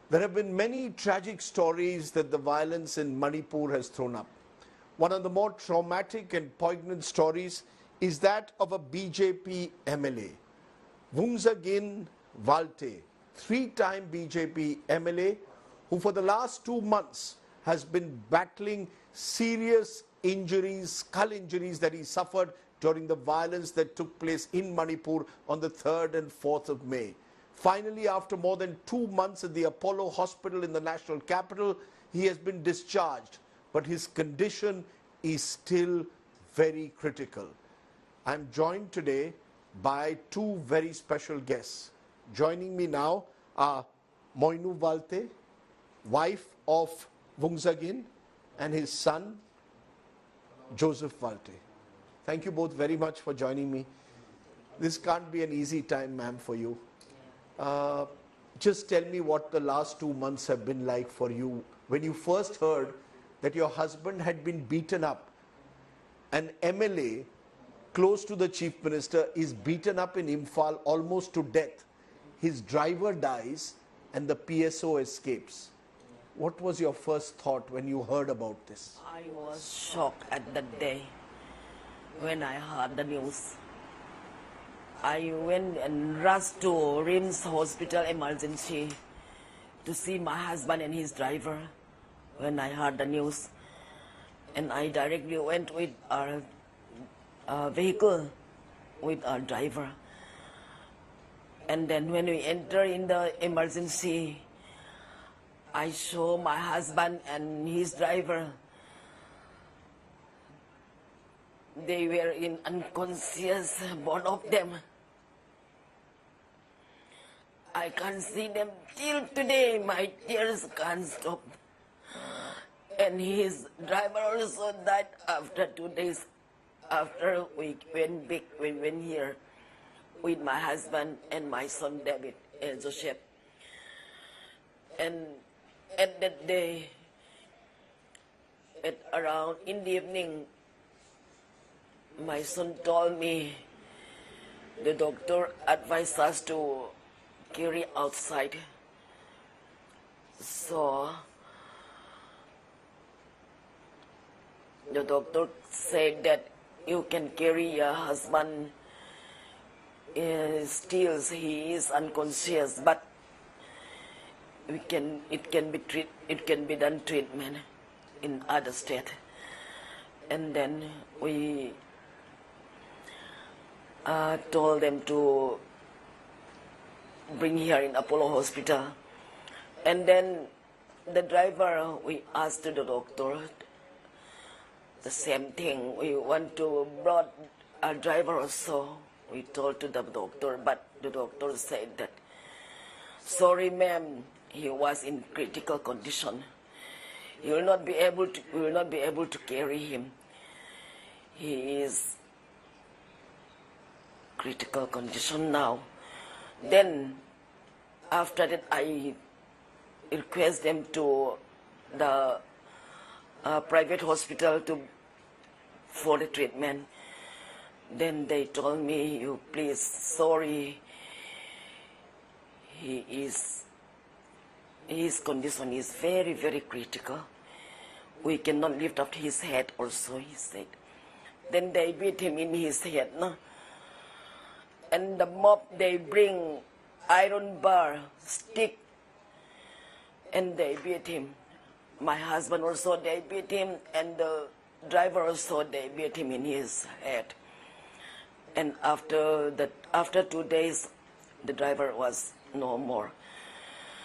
There have been many tragic stories that the violence in Manipur has thrown up. One of the more traumatic and poignant stories is that of a BJP MLA, Vungzagin Valte, three-time BJP MLA, who for the last 2 months has been battling serious injuries, skull injuries that he suffered during the violence that took place in Manipur on the 3rd and 4th of May. Finally, after more than 2 months at the Apollo Hospital in the national capital, he has been discharged, but his condition is still very critical. I'm joined today by two very special guests. Joining me now are Moinu Valte, wife of Vungzagin, and his son, Joseph Valte. Thank you both very much for joining me. This can't be an easy time, ma'am, for you. Just tell me what the last 2 months have been like for you when you first heard that your husband had been beaten up. An MLA close to the chief minister is beaten up in Imphal almost to death. His driver dies and the PSO escapes. What was your first thought when you heard about this? I was shocked at that day when I heard the news. I went and rushed to RIMS Hospital emergency to see my husband and his driver when I heard the news. And I directly went with our vehicle, with our driver. And then when we enter in the emergency, I saw my husband and his driver. They were in unconscious, both of them. I can't see them till today. My tears can't stop. And his driver also died after 2 days after we went back, we went here with my husband and my son David and Joseph. And at that day, at around in the evening, my son told me the doctor advised us to carry outside. So the doctor said that you can carry your husband. Still, he is unconscious, but it can be done treatment in other state. And then we told them to bring here in Apollo Hospital. And then the driver, we asked the doctor the same thing. We want to brought our driver also. We told to the doctor, but the doctor said that, sorry ma'am, he was in critical condition. We will not be able to carry him. He is critical condition now. Then after that, I request them to the private hospital for the treatment. Then they told me, you please, sorry, his condition is very, very critical. We cannot lift up his head also, he said. Then they beat him in his head, no? And the mob, they bring iron bar, stick, and they beat him. My husband also, they beat him, and the driver also, they beat him in his head. And after 2 days, the driver was no more.